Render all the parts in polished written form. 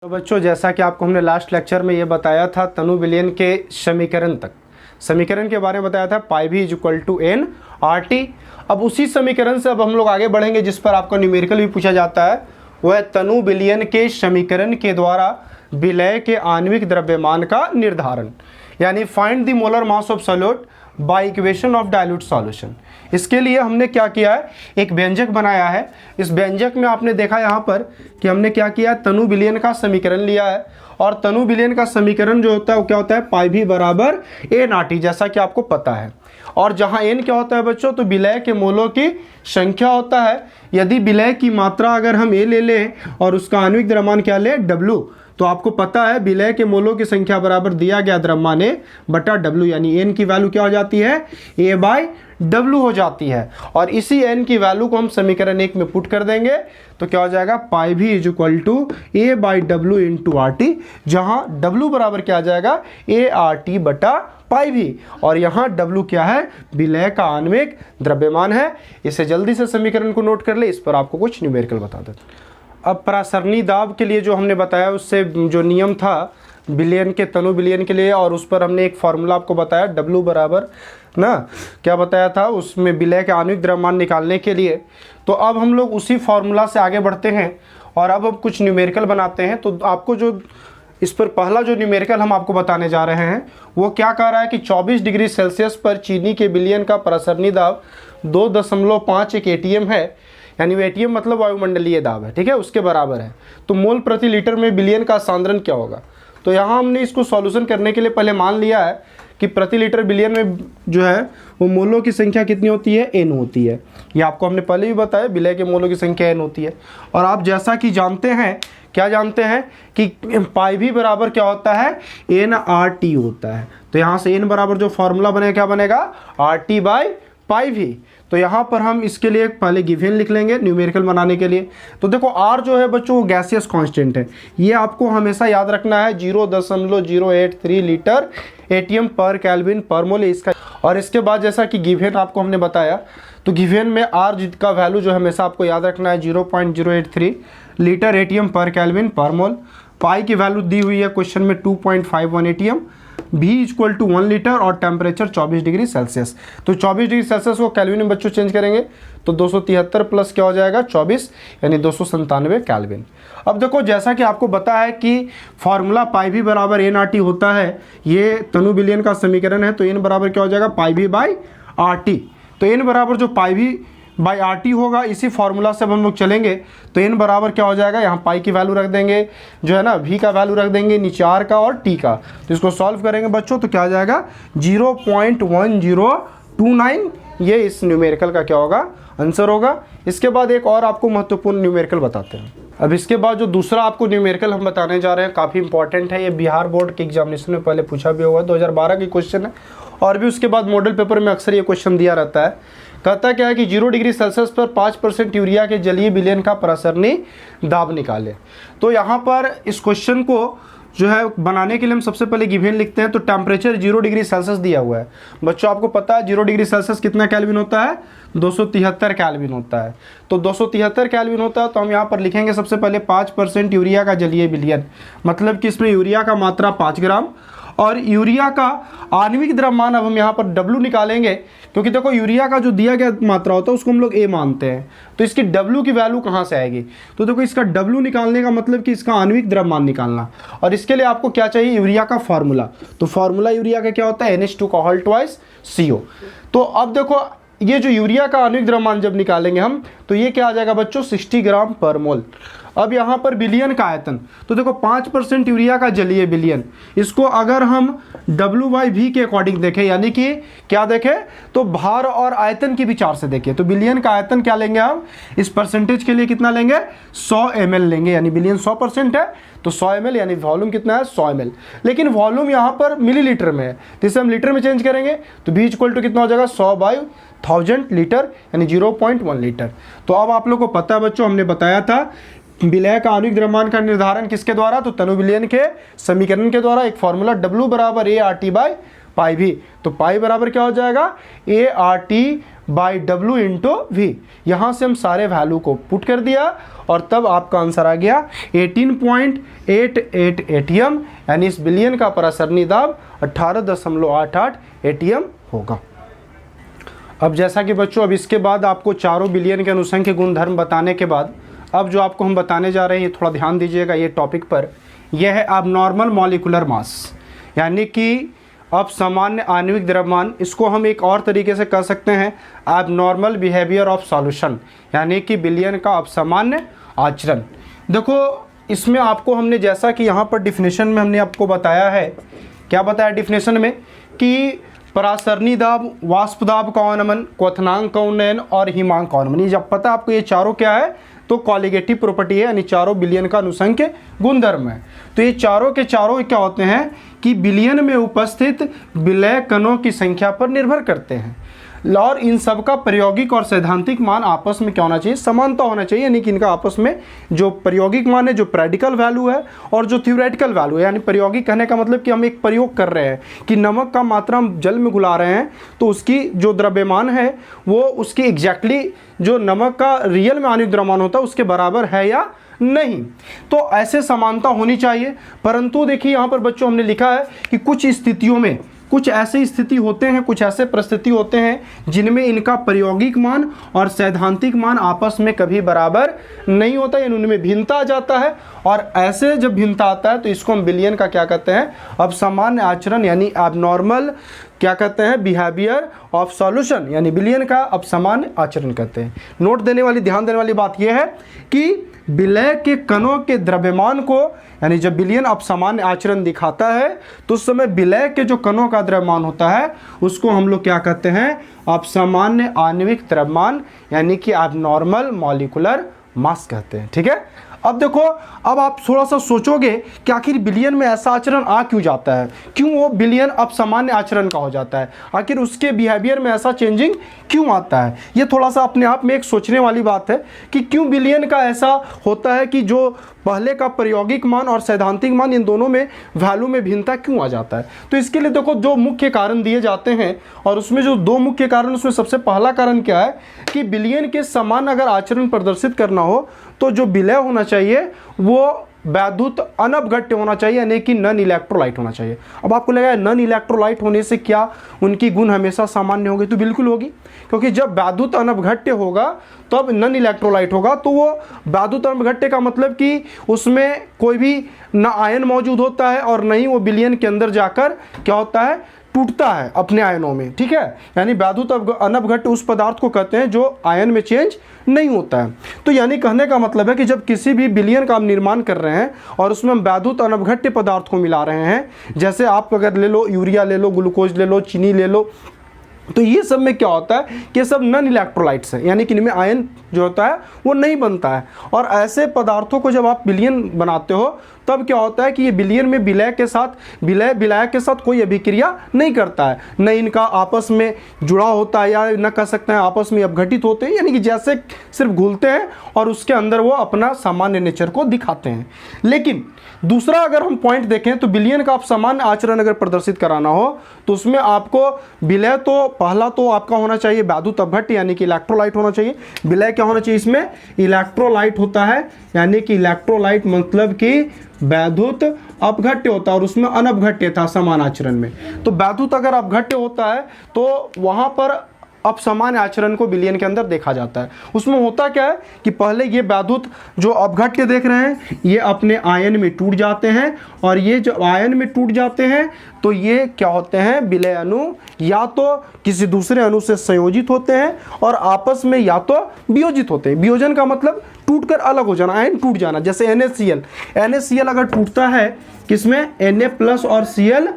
तो बच्चों, जैसा कि आपको हमने लास्ट लेक्चर में ये बताया था तनु विलयन के समीकरण तक, समीकरण के बारे में बताया था P V is equal to n R T. अब उसी समीकरण से अब हम लोग आगे बढ़ेंगे जिस पर आपका न्यूमेरिकल भी पूछा जाता है, वह है तनु विलयन के समीकरण के द्वारा विलय के आणविक द्रव्यमान का निर्धारण, यानी find the molar mass of solute by equation of dilute solution. इसके लिए हमने क्या किया है, एक व्यंजक बनाया है। इस व्यंजक में आपने देखा यहाँ पर कि हमने क्या किया, तनु विलयन का समीकरण लिया है, और तनु विलयन का समीकरण जो होता है वो क्या होता है, पाई भी बराबर एन आर टी, जैसा कि आपको पता है। और जहाँ एन क्या होता है बच्चों, तो विलय के मोलों की संख्या होता है। यदि विलय की मात्रा अगर हम ए ले लें और उसका आणविक द्रव्यमान क्या ले, डब्ल्यू, तो आपको पता है विलय के मोलों की संख्या बराबर दिया गया द्रव्यमान ए बटा डब्ल्यू, यानी एन की वैल्यू क्या हो जाती है, ए बाई डब्ल्यू हो जाती है। और इसी एन की वैल्यू को हम समीकरण 1 में पुट कर देंगे तो क्या हो जाएगा, P V is equal to a by W into R T, जहाँ डब्ल्यू बराबर क्या आ जाएगा, ए आर टी बटा पाई भी, और यहाँ डब्ल्यू क्या है, विलय का आणविक द्रव्यमान है। इसे जल्दी से समीकरण को नोट कर ले, इस पर आपको कुछ न्यूमेरिकल बता देते। अब परासरणी दाब के लिए जो हमने बताया, उससे जो नियम था विलयन के, तनु विलयन के लिए, और उस पर हमने एक फॉर्मूला आपको बताया, डब्ल्यू बराबर ना क्या बताया था, उसमें विलय के आणविक द्रव्यमान निकालने के लिए। तो अब हम लोग उसी फॉर्मूला से आगे बढ़ते हैं और अब कुछ न्यूमेरिकल बनाते हैं। तो आपको जो इस पर पहला जो न्यूमेरिकल हम आपको बताने जा रहे हैं वो क्या कह रहा है कि 24 डिग्री सेल्सियस पर चीनी के विलयन का परासरणी दाब 2.51 एटीएम है, यानी वो एटीएम मतलब वायुमंडलीय दाब है, ठीक है, उसके बराबर है। तो मोल प्रति लीटर में विलयन का सांद्रण क्या होगा। तो यहाँ हमने इसको सॉल्यूशन करने के लिए पहले मान लिया है कि प्रति लीटर विलयन में जो है वो मोलों की संख्या कितनी होती है, एन होती है। ये आपको हमने पहले भी बताया, विलय के मोलों की संख्या एन होती है। और आप जैसा कि जानते हैं, क्या जानते हैं कि पाई भी बराबर क्या होता है, एन आर टी होता है। तो यहाँ से एन बराबर जो फॉर्मूला बनेगा क्या बनेगा, आर टी बाई पाई भी। तो यहाँ पर हम इसके लिए पहले गिवन लिख लेंगे न्यूमेरिकल बनाने के लिए। तो देखो आर जो है बच्चों वो गैसियस कांस्टेंट है, ये आपको हमेशा याद रखना है, 0.083 लीटर एटीएम पर केल्विन पर मोल इसका। और इसके बाद जैसा कि गिवन आपको हमने बताया, तो गिवन में आर का वैल्यू जो हमेशा आपको याद रखना है 0.083 लीटर एटीएम पर केल्विन पर मोल। पाई की वैल्यू दी हुई है क्वेश्चन में 2.51 एटीएम, भी इक्वल टू 1 लीटर, और टेम्परेचर 24 डिग्री सेल्सियस। तो 24 डिग्री सेल्सियस को केल्विन में बच्चों चेंज करेंगे तो 273 प्लस क्या हो जाएगा 24, यानी 297 केल्विन। अब देखो जैसा कि आपको पता है कि फॉर्मूला पाई भी बराबर एन आर टी होता है, ये तनु विलयन का समीकरण है। तो एन बराबर क्या हो जाएगा, पाई भी बाई आर टी। तो एन बराबर जो पाई भी बाई आर टी होगा, इसी फॉर्मूला से अब हम लोग चलेंगे तो एन बराबर क्या हो जाएगा, यहाँ पाई की वैल्यू रख देंगे, जो है ना वी का वैल्यू रख देंगे, नीचे आर का और टी का। तो इसको सॉल्व करेंगे बच्चों तो क्या आ जाएगा 0.1029, ये इस न्यूमेरिकल का क्या होगा, आंसर होगा। इसके बाद एक और आपको महत्वपूर्ण न्यूमेरिकल बताते हैं। अब इसके बाद जो दूसरा आपको न्यूमेरिकल हम बताने जा रहे हैं काफ़ी इंपॉर्टेंट है, ये बिहार बोर्ड के एग्जामिनेशन में पहले पूछा भी हुआ, 2012 की क्वेश्चन है, और भी उसके बाद मॉडल पेपर में अक्सर ये क्वेश्चन दिया रहता है। कहता क्या है कि 0 डिग्री सेल्सियस पर 5% यूरिया के जलीय विलयन का परासरणी दाब निकाले। तो यहाँ पर इस क्वेश्चन को जो है बनाने के लिए हम सबसे पहले गिवन लिखते हैं। तो टेम्परेचर 0 डिग्री सेल्सियस दिया हुआ है बच्चों, आपको पता है 0 डिग्री सेल्सियस कितना केल्विन होता है, 273 केल्विन होता है। तो 273 केल्विन होता है, तो हम यहाँ पर लिखेंगे सबसे पहले 5% यूरिया का जलीय विलयन, मतलब कि इसमें यूरिया का मात्रा 5 ग्राम, और यूरिया का आणविक द्रव्यमान अब हम यहाँ पर डब्ल्यू निकालेंगे, क्योंकि देखो यूरिया का जो दिया गया मात्रा होता है उसको हम लोग ए मानते हैं। तो इसकी डब्ल्यू की वैल्यू कहाँ से आएगी, तो देखो इसका डब्ल्यू निकालने का मतलब कि इसका आणविक द्रव्यमान निकालना, और इसके लिए आपको क्या चाहिए, यूरिया का फार्मूला। तो फार्मूला यूरिया का क्या होता है, NH2 का होल ट्वाइस CO। तो अब देखो ये जो यूरिया का आणविक द्रव्यमान जब निकालेंगे हम, तो ये क्या आ जाएगा बच्चों, 60 ग्राम पर मोल। अब यहाँ पर विलयन का आयतन, तो देखो 5% यूरिया का जलीय विलयन, इसको अगर हम W/V के अकॉर्डिंग देखें, यानी कि क्या देखें, तो भार और आयतन के विचार से देखें, तो विलयन का आयतन क्या लेंगे हम, इस परसेंटेज के लिए कितना लेंगे, 100 ml लेंगे, यानी विलयन 100% है तो 100 ml, यानी वॉल्यूम कितना है 100 ml। लेकिन वॉल्यूम यहाँ पर मिलीलीटर में है, तो इसे हम लीटर में चेंज करेंगे तो V इक्वल टू कितना हो जाएगा, 100/1000 लीटर, यानी 0.1 लीटर। तो अब आप लोग को पता है बच्चों, हमने बताया था विलय का आणविक द्रव्यमान का निर्धारण किसके द्वारा, तो तनु विलयन के समीकरण के द्वारा, एक फॉर्मूला W बराबर A R T by pi भी। तो पाई बराबर क्या हो जाएगा, A R T by W into V. यहाँ से हम सारे वैल्यू को पुट कर दिया और तब आपका आंसर आ गया 18.88 एटीएम, यानी इस बिलियन का परासरणी दाब 18.88 एटीएम होगा। अब जैसा कि बच्चों, अब इसके बाद आपको चारों बिलियन के अनुसंख्य गुणधर्म बताने के बाद अब जो आपको हम बताने जा रहे हैं, ये थोड़ा ध्यान दीजिएगा ये टॉपिक पर। यह है एबनॉर्मल मॉलिक्यूलर मास, यानी कि अब सामान्य आणविक द्रव्यमान। इसको हम एक और तरीके से कह सकते हैं एबनॉर्मल बिहेवियर ऑफ सॉल्यूशन, यानी कि बिलियन का असामान्य आचरण। देखो इसमें आपको हमने, जैसा कि यहाँ पर डिफिनेशन में हमने आपको बताया है, क्या बताया डिफिनेशन में, कि परासरणी दाब, वाष्प दाब का अवनमन, क्वथनांक का उन्नयन और हिमांक का अवनमन। ये जब पता आपको ये चारों क्या है, तो कॉलिगेटिव प्रॉपर्टी है, यानी चारों बिलियन का अनुसंख्य गुणधर्म है। तो ये चारों के चारों क्या होते हैं कि बिलियन में उपस्थित विलय कणों की संख्या पर निर्भर करते हैं, और इन सब का प्रायोगिक और सैद्धांतिक मान आपस में क्या होना चाहिए, समानता होना चाहिए। यानी कि इनका आपस में जो प्रायोगिक मान है, जो प्रैक्टिकल वैल्यू है, और जो थ्योरेटिकल वैल्यू है, यानी प्रायोगिक कहने का मतलब कि हम एक प्रयोग कर रहे हैं कि नमक का मात्रा हम जल में घुला रहे हैं, तो उसकी जो द्रव्यमान है वो उसकी एग्जैक्टली जो नमक का रियल में आणविक द्रव्यमान होता है उसके बराबर है या नहीं। तो ऐसे समानता होनी चाहिए। परंतु देखिए यहाँ पर बच्चों हमने लिखा है कि कुछ स्थितियों में, कुछ ऐसे स्थिति होते हैं, कुछ ऐसे परिस्थिति होते हैं जिनमें इनका प्रायोगिक मान और सैद्धांतिक मान आपस में कभी बराबर नहीं होता, यानी उनमें भिन्नता आ जाता है। और ऐसे जब भिन्नता आता है तो इसको हम बिलियन का क्या कहते हैं, अब सामान्य आचरण, यानी एबनॉर्मल क्या कहते हैं, बिहेवियर ऑफ सॉल्यूशन, यानी बिलियन का अब सामान्य आचरण कहते हैं। नोट देने वाली, ध्यान देने वाली बात यह है कि विलय के कणों के द्रव्यमान को, यानी जब बिलियन अब सामान्य आचरण दिखाता है तो उस समय विलय के जो कणों का द्रव्यमान होता है उसको हम लोग क्या कहते हैं, अब सामान्य आणविक द्रव्यमान, यानी कि एबनॉर्मल मॉलिक्यूलर मास कहते हैं। ठीक है। अब देखो, अब आप थोड़ा सा सोचोगे कि आखिर बिलियन में ऐसा आचरण आ क्यों जाता है, क्यों वो बिलियन अब सामान्य आचरण का हो जाता है, आखिर उसके बिहेवियर में ऐसा चेंजिंग क्यों आता है। ये थोड़ा सा अपने आप में एक सोचने वाली बात है कि क्यों बिलियन का ऐसा होता है कि जो पहले का प्रायोगिक मान और सैद्धांतिक मान, इन दोनों में वैल्यू में भिन्नता क्यों आ जाता है। तो इसके लिए देखो दो मुख्य कारण दिए जाते हैं, और उसमें जो दो मुख्य कारण, उसमें सबसे पहला कारण क्या है कि बिलियन के समान अगर आचरण प्रदर्शित करना हो तो जो विलय होना चाहिए वो वैद्युत अनपघट्य होना चाहिए, यानी कि नॉन इलेक्ट्रोलाइट होना चाहिए। अब आपको लगा नॉन इलेक्ट्रोलाइट होने से क्या उनकी गुण हमेशा सामान्य होगी, तो बिल्कुल होगी, क्योंकि जब वैद्युत अनपघट्य होगा तब नॉन इलेक्ट्रोलाइट होगा। तो वो वैद्युत अनपघट्य का मतलब कि उसमें कोई भी ना आयन मौजूद होता है और नहीं वो विलयन के अंदर जाकर क्या होता है, टूटता है अपने आयनों में। ठीक है, यानी वैद्युत अनपघट्य उस पदार्थ को कहते हैं जो आयन में चेंज नहीं होता है। तो यानी कहने का मतलब है कि जब किसी भी विलयन का हम निर्माण कर रहे हैं और उसमें हम वैद्युत अनपघट्य पदार्थ को मिला रहे हैं, जैसे आप अगर ले लो यूरिया ले लो, ग्लूकोज ले लो, चीनी ले लो, तो ये सब में क्या होता है कि सब नॉन इलेक्ट्रोलाइट्स हैं, यानी कि इनमें आयन जो होता है वो नहीं बनता है। और ऐसे पदार्थों को जब आप विलयन बनाते हो तब क्या होता है कि ये विलयन में विलय के साथ विलायक के साथ कोई अभिक्रिया नहीं करता है, न इनका आपस में जुड़ा होता है, या न कह सकते हैं आपस में अपघटित होते हैं, यानी कि जैसे सिर्फ घुलते हैं और उसके अंदर वो अपना सामान्य नेचर को दिखाते हैं। लेकिन दूसरा अगर हम पॉइंट देखें तो बिलियन का आप सामान्य आचरण अगर प्रदर्शित कराना हो तो उसमें आपको विलय, तो पहला तो आपका होना चाहिए वैद्युत अपघट्य, यानी कि इलेक्ट्रोलाइट होना चाहिए। विलय क्या होना चाहिए, इसमें इलेक्ट्रोलाइट होता है, यानी कि इलेक्ट्रोलाइट मतलब कि वैद्युत अपघट्य होता है, और उसमें अनपघट्य था समान आचरण में। तो वैद्युत अगर अपघट्य होता है तो वहां पर अब सामान्य आचरण को विलयन के अंदर देखा जाता है। उसमें होता क्या है कि पहले ये वैद्युत जो अपघट्य देख रहे हैं ये अपने आयन में टूट जाते हैं, और ये जो आयन में टूट जाते हैं तो ये क्या होते हैं, विलय अणु या तो किसी दूसरे अणु से संयोजित होते हैं और आपस में या तो वियोजित होते हैं। वियोजन का मतलब टूटकर अलग हो जाना, आयन टूट जाना। जैसे NaCl अगर टूटता है किसमें, Na+ और Cl-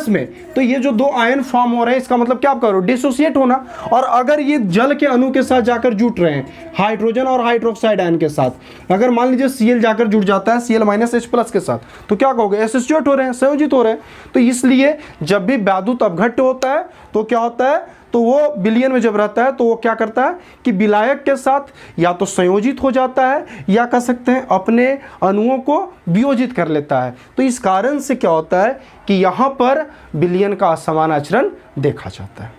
में, तो ये जो दो आयन फॉर्म हो रहे हैं इसका मतलब क्या आप करो, डिसोसिएट होना। और अगर ये जल के अणु के साथ जाकर जुट रहे हैं, हाइड्रोजन और हाइड्रोक्साइड आयन के साथ, अगर मान लीजिए Cl जाकर जुट जाता है Cl-H+ के साथ, तो क्या कहोगे, एसोसिएट हो रहे हैं, संयोजित हो रहे हैं। तो इसलिए जब भी वैद्युत अपघट्य होता है तो क्या होता है, तो वो विलयन में जब रहता है तो वो क्या करता है कि विलायक के साथ या तो संयोजित हो जाता है या कह सकते हैं अपने अणुओं को वियोजित कर लेता है। तो इस कारण से क्या होता है कि यहाँ पर विलयन का असमान आचरण देखा जाता है।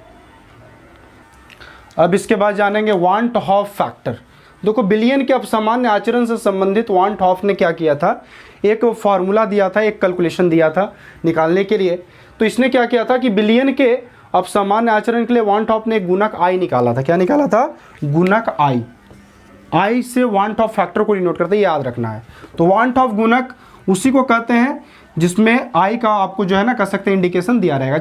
अब इसके बाद जानेंगे वांट हॉफ फैक्टर। देखो बिलियन के असामान्य आचरण से संबंधित वांट हॉफ ने क्या किया था, एक फॉर्मूला दिया था, एक कैलकुलेशन दिया था निकालने के लिए। तो इसने क्या किया था कि बिलियन के असामान्य आचरण के लिए वांट हॉफ ने एक गुणक आई निकाला था। क्या निकाला था? गुणक आई। आई से वांट हॉफ फैक्टर को डिनोट करते हैं, याद रखना है। तो वांट हॉफ गुणक उसी को कहते हैं जिसमें आई का आपको जो है ना कह सकते हैं इंडिकेशन दिया रहेगा।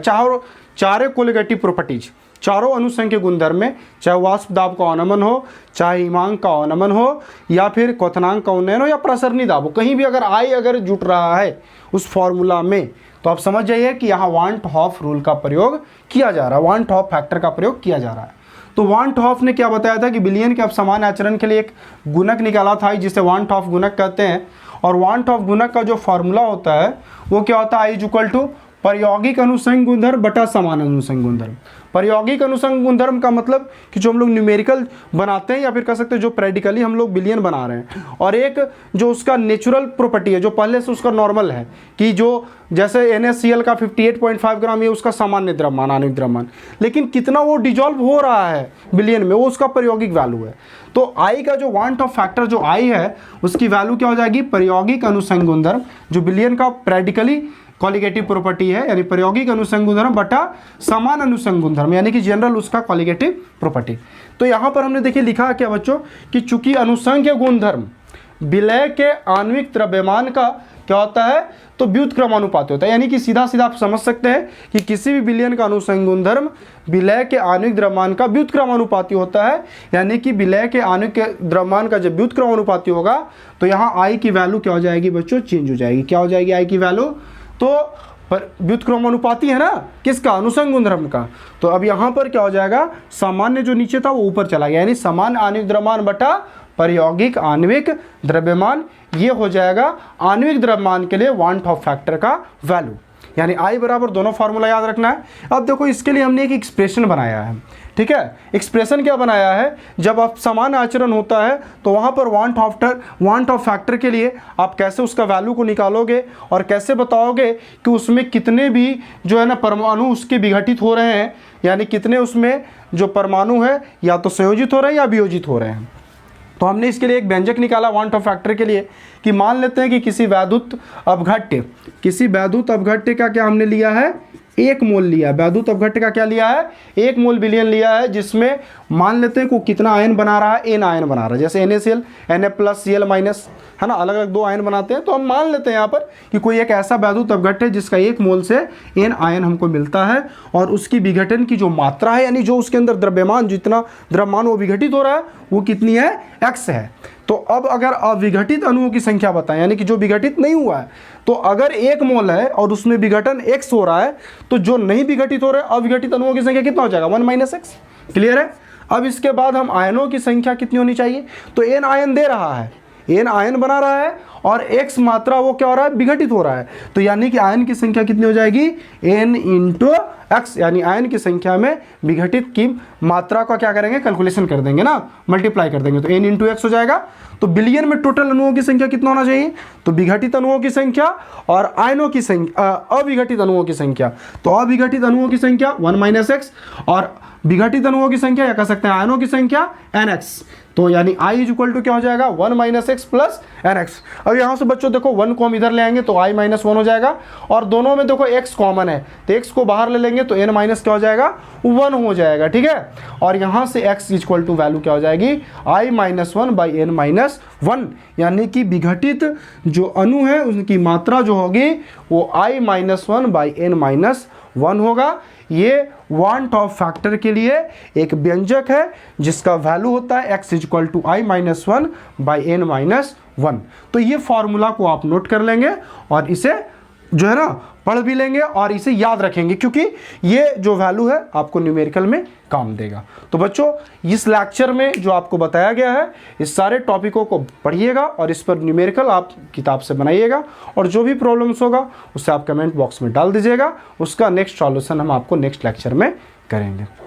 चारों कोलिगेटिव प्रॉपर्टीज, चारों अनुसंख्यक गुणधर्म में, चाहे वाष्प दाब का अवनमन हो, चाहे हिमांक का अवनमन हो, या फिर क्वथनांक का उन्नयन हो, या प्रसरणी दाब हो, कहीं भी अगर आई अगर जुट रहा है उस फॉर्मूला में, तो आप समझ जाइए कि यहाँ वांट हॉफ रूल का प्रयोग किया जा रहा है, वांट हॉफ फैक्टर का प्रयोग किया जा रहा है। तो वांट हॉफ ने क्या बताया था कि बिलियन के असामान्य आचरण के लिए एक गुणक निकाला था जिसे वांट हॉफ गुणक कहते हैं। और वांट हॉफ गुणक का जो फॉर्मूला होता है वो क्या होता है? आई इज इक्वल टू प्रायोगिक अनुसंग गुणधर्म बटा समान अनुसंग गुणधर्म। प्रायोगिक अनुसंग गुणधर्म का मतलब कि जो हम लोग न्यूमेरिकल बनाते हैं या फिर कह सकते हैं जो प्रैक्टिकली हम लोग बिलियन बना रहे हैं, और एक जो उसका नेचुरल प्रॉपर्टी है जो पहले से उसका नॉर्मल है कि जो जैसे NaCl का 58.5 ग्राम ये उसका सामान्य द्रव्यमान आणविक द्रव्यमान, लेकिन कितना वो डिजॉल्व हो रहा है बिलियन में वो उसका प्रायोगिक वैल्यू है। तो आई का जो वांट ऑफ फैक्टर जो आई है उसकी वैल्यू क्या हो जाएगी? प्रायोगिक अनुसंग गुणधर्म जो बिलियन का प्रैक्टिकली क्वालिटेटिव प्रॉपर्टी है, यानी प्रायोगिक अनुसंग गुणधर्म बटा समान अनुसंग गुणधर्म, यानी कि जनरल उसका क्वालिटेटिव प्रॉपर्टी। तो यहाँ पर हमने देखिए लिखा है क्या बच्चों कि चूंकि अनुसंख्य गुणधर्म विलय के आणविक द्रव्यमान का क्या होता है? तो व्युत्क्रमानुपाती होता है। यानी कि सीधा सीधा आप समझ सकते हैं कि किसी भी बिलियन का अनुसंग गुणधर्म विलय के आणविक द्रव्यमान का व्युत्क्रमानुपाती होता है। यानी कि विलय के आणविक द्रव्यमान का जब व्युत्क्रमानुपाती होगा तो यहाँ आई की वैल्यू क्या हो जाएगी बच्चों? चेंज हो जाएगी। क्या हो जाएगी आई की वैल्यू? तो व्युत्क्रमानुपाती है ना किसका? अनुसंग गुणधर्म का। तो अब यहाँ पर क्या हो जाएगा? सामान्य जो नीचे था वो ऊपर चला गया, यानी समान आणविक द्रव्यमान बटा प्रायोगिक आणविक द्रव्यमान, ये हो जाएगा आणविक द्रव्यमान के लिए वांट ऑफ फैक्टर का वैल्यू। यानी आई बराबर दोनों फार्मूला याद रखना है। अब देखो इसके लिए हमने एक एक्सप्रेशन बनाया है, ठीक है। एक्सप्रेशन क्या बनाया है? जब आप समान आचरण होता है तो वहाँ पर वांट ऑफ फैक्टर के लिए आप कैसे उसका वैल्यू को निकालोगे और कैसे बताओगे कि उसमें कितने भी जो है ना परमाणु उसके विघटित हो रहे हैं, यानी कितने उसमें जो परमाणु है या तो संयोजित हो रहे हैं या वियोजित हो रहे हैं। तो हमने इसके लिए एक व्यंजक निकाला वांट ऑफ फैक्टर के लिए कि मान लेते हैं कि किसी वैद्युत अपघट्य का क्या हमने लिया है? 1 मोल लिया है। वैद्युत अपघट्य का क्या लिया है? 1 मोल बिलियन लिया है, जिसमें मान लेते हैं को कितना आयन बना रहा है? N आयन बना रहा है। जैसे NaCl Na+Cl- है ना, अलग अलग 2 आयन बनाते हैं। तो हम मान लेते हैं यहाँ पर कि कोई एक ऐसा वैद्युत अपघट्य है जिसका 1 मोल से N आयन हमको मिलता है और उसकी विघटन की जो मात्रा है, यानी जो उसके अंदर द्रव्यमान जितना द्रव्यमान वो विघटित हो रहा है वो कितनी है? X है। तो अब अगर अविघटित अणुओं की संख्या बताएं, यानी कि जो विघटित नहीं हुआ है, तो अगर 1 मोल है और उसमें विघटन X हो रहा है तो जो नहीं विघटित हो रहे अविघटित अणुओं की संख्या कितना हो जाएगा? 1 - X। क्लियर है? अब इसके बाद हम आयनों की संख्या कितनी होनी चाहिए? तो N आयन दे रहा है, N आयन बना रहा है और X मात्रा वो क्या हो रहा है? विघटित हो रहा है। तो यानी कि आयन की संख्या कितनी हो जाएगी? N × X, यानी आयन की संख्या में विघटित की मात्रा का क्या करेंगे? कैलकुलेशन कर देंगे ना, मल्टीप्लाई कर देंगे, तो N × X हो जाएगा। तो बिलियन में टोटल अणुओं की संख्या कितना होना चाहिए? तो विघटित अणुओं की संख्या और आयनों की संख्या, अविघटित अणुओं की संख्या। तो अविघटित अणुओं की संख्या 1 - X और विघटित अणुओं की संख्या या कह सकते हैं आयनों की संख्या NX। तो यानी I इज इक्वल टू क्या हो जाएगा? 1 - X प्लस NX। अब यहाँ से बच्चों देखो 1 को हम इधर ले आएंगे तो I - 1 हो जाएगा, और दोनों में देखो X कॉमन है तो X को बाहर ले लेंगे तो N माइनस क्या हो जाएगा? 1 हो जाएगा, ठीक है। और यहाँ से X is equal to value क्या हो जाएगी? I - 1/N - 1, यानी कि विघटित जो अणु है उनकी मात्रा जो होगी वो I - 1/N - 1 होगा। ये वांट ऑफ फैक्टर के लिए एक व्यंजक है जिसका वैल्यू होता है X is equal to I - 1/N - 1। तो ये फॉर्मूला को आप नोट कर लेंगे और इसे जो है ना पढ़ भी लेंगे और इसे याद रखेंगे, क्योंकि ये जो वैल्यू है आपको न्यूमेरिकल में काम देगा। तो बच्चों इस लेक्चर में जो आपको बताया गया है इस सारे टॉपिकों को पढ़िएगा और इस पर न्यूमेरिकल आप किताब से बनाइएगा, और जो भी प्रॉब्लम्स होगा उससे आप कमेंट बॉक्स में डाल दीजिएगा। उसका नेक्स्ट सॉल्यूशन हम आपको नेक्स्ट लेक्चर में करेंगे।